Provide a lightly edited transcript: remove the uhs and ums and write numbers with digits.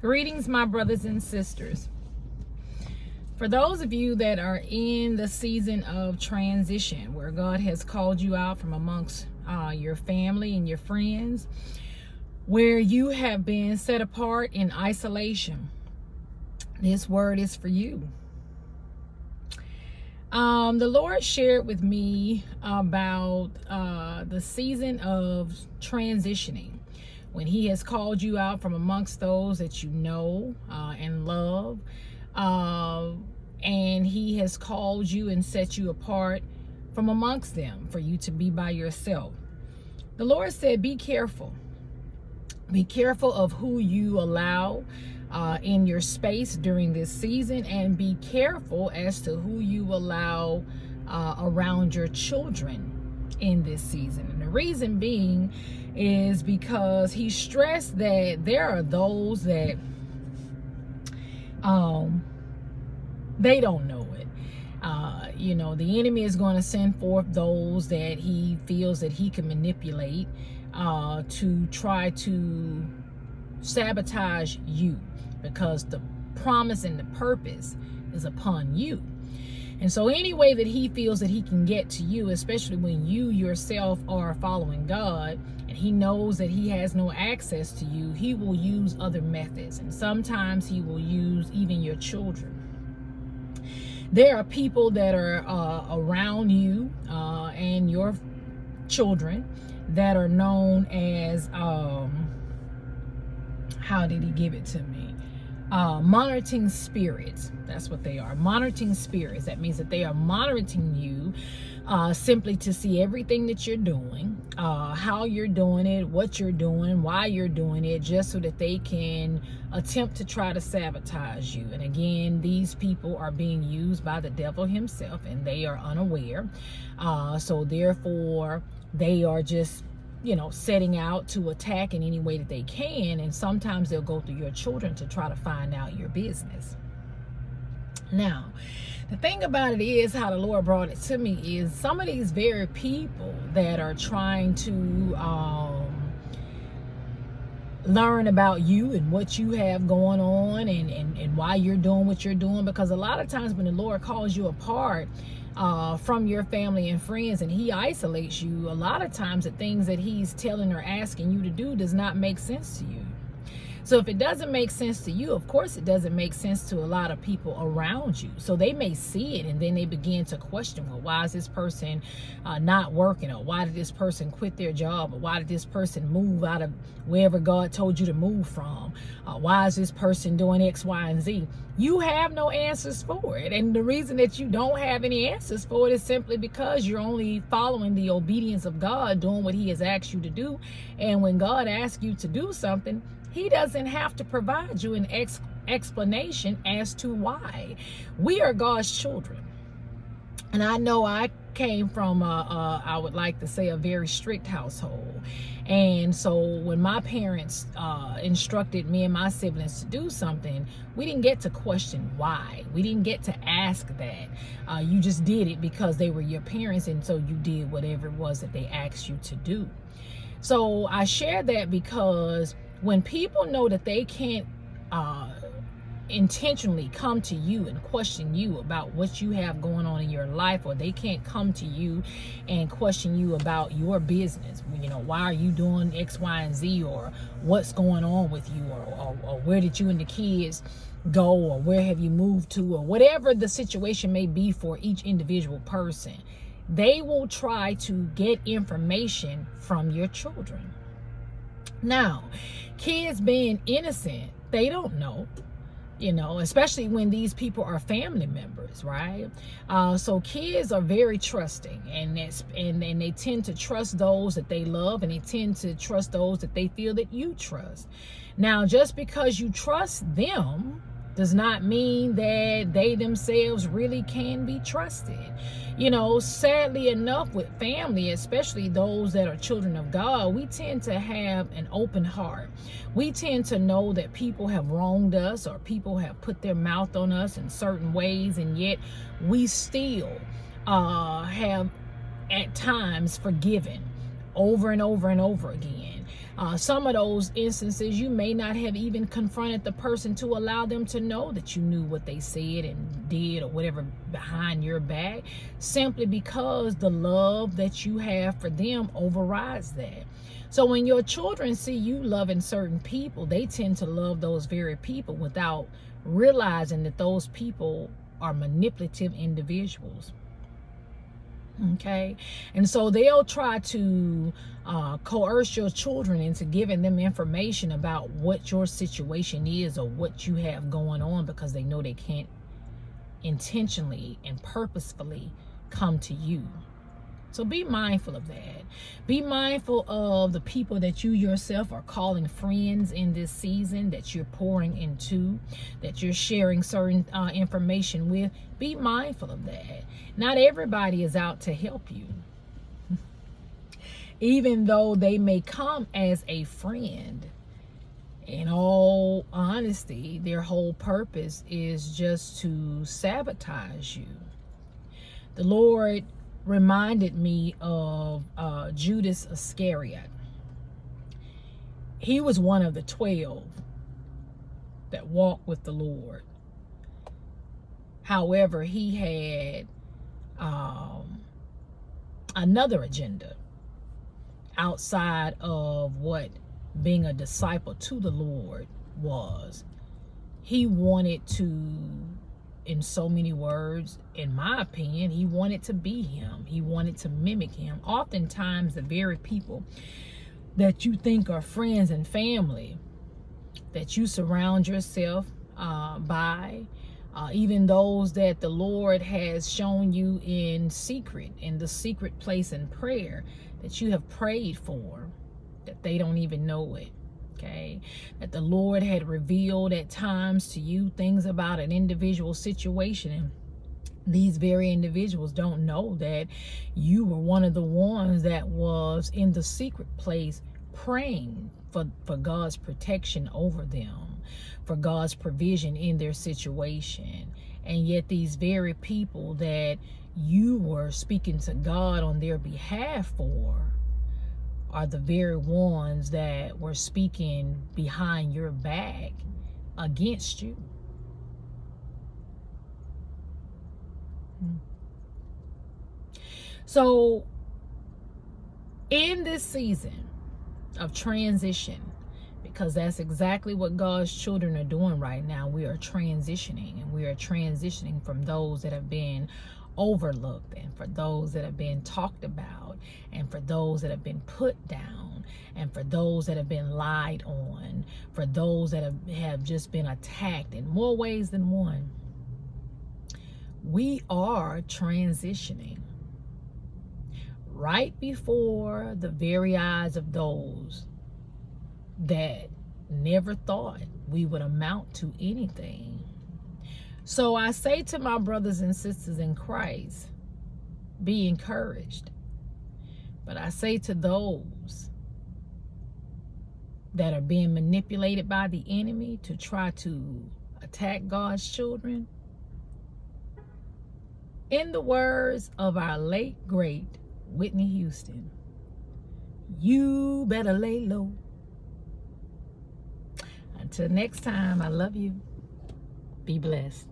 Greetings, my brothers and sisters. For those of you that are in the season of transition, where God has called you out from amongst your family and your friends, where you have been set apart in isolation, this word is for you. The Lord shared with me about the season of transitioning, when he has called you out from amongst those that you know and love, and he has called you and set you apart from amongst them for you to be by yourself. The Lord said, be careful. Be careful of who you allow in your space during this season, and be careful as to who you allow around your children in this season. And the reason being is because he stressed that there are those that they don't know it. The enemy is going to send forth those that he feels that he can manipulate to try to sabotage you, because the promise and the purpose is upon you. And so any way that he feels that he can get to you, especially when you yourself are following God and he knows that he has no access to you, he will use other methods. And sometimes he will use even your children. There are people that are around you and your children that are known as, how did he give it to me? Monitoring spirits. That's what they are. Monitoring spirits. That means that they are monitoring you simply to see everything that you're doing, how you're doing it, what you're doing, why you're doing it, just so that they can attempt to try to sabotage you. And again, these people are being used by the devil himself, and they are unaware. So therefore, they are just setting out to attack in any way that they can. And sometimes they'll go through your children to try to find out your business. Now, the thing about it is, how the Lord brought it to me is, some of these very people that are trying to learn about you and what you have going on and why you're doing what you're doing. Because a lot of times when the Lord calls you apart from your family and friends and he isolates you, a lot of times the things that he's telling or asking you to do does not make sense to you. So if it doesn't make sense to you, of course it doesn't make sense to a lot of people around you. So they may see it and then they begin to question, well, why is this person not working? Or why did this person quit their job? Or why did this person move out of wherever God told you to move from? Why is this person doing X, Y, and Z? You have no answers for it. And the reason that you don't have any answers for it is simply because you're only following the obedience of God, doing what he has asked you to do. And when God asks you to do something, he doesn't have to provide you an explanation as to why. We are God's children. And I know I came from, I would like to say, a very strict household. And so when my parents instructed me and my siblings to do something, we didn't get to question why. We didn't get to ask that. You just did it because they were your parents, and so you did whatever it was that they asked you to do. So I share that because when people know that they can't intentionally come to you and question you about what you have going on in your life, or they can't come to you and question you about your business, why are you doing X, Y, and Z, or what's going on with you, or where did you and the kids go, or where have you moved to, or whatever the situation may be for each individual person, they will try to get information from your children. Now, kids being innocent, they don't know, especially when these people are family members, right? So kids are very trusting, and they tend to trust those that they love, and they tend to trust those that they feel that you trust. Now, just because you trust them does not mean that they themselves really can be trusted. Sadly enough, with family, especially those that are children of God, we tend to have an open heart. We tend to know that people have wronged us, or people have put their mouth on us in certain ways, and yet we still have at times forgiven over and over and over again. Some of those instances, you may not have even confronted the person to allow them to know that you knew what they said and did or whatever behind your back, simply because the love that you have for them overrides that. So when your children see you loving certain people, they tend to love those very people without realizing that those people are manipulative individuals. Okay, and so they'll try to coerce your children into giving them information about what your situation is or what you have going on, because they know they can't intentionally and purposefully come to you. So be mindful of that. Be mindful of the people that you yourself are calling friends in this season, that you're pouring into, that you're sharing certain information with. Be mindful of that. Not everybody is out to help you. Even though they may come as a friend, in all honesty, their whole purpose is just to sabotage you. The Lord reminded me of Judas Iscariot. He was one of the 12 that walked with the Lord. However, he had another agenda outside of what being a disciple to the Lord was. He wanted to, in so many words, in my opinion, he wanted to be him. He wanted to mimic him. Oftentimes, the very people that you think are friends and family, that you surround yourself by, even those that the Lord has shown you in secret, in the secret place in prayer, that you have prayed for, that they don't even know it. Okay, that the Lord had revealed at times to you things about an individual situation, and these very individuals don't know that you were one of the ones that was in the secret place praying for God's protection over them, for God's provision in their situation. And yet these very people that you were speaking to God on their behalf for are the very ones that were speaking behind your back against you. So in this season of transition, because that's exactly what God's children are doing right now, we are transitioning, and we are transitioning from those that have been overlooked, and for those that have been talked about, and for those that have been put down, and for those that have been lied on, for those that have just been attacked in more ways than one. We are transitioning right before the very eyes of those that never thought we would amount to anything. So I say to my brothers and sisters in Christ, be encouraged. But I say to those that are being manipulated by the enemy to try to attack God's children, in the words of our late great Whitney Houston, you better lay low. Until next time, I love you. Be blessed.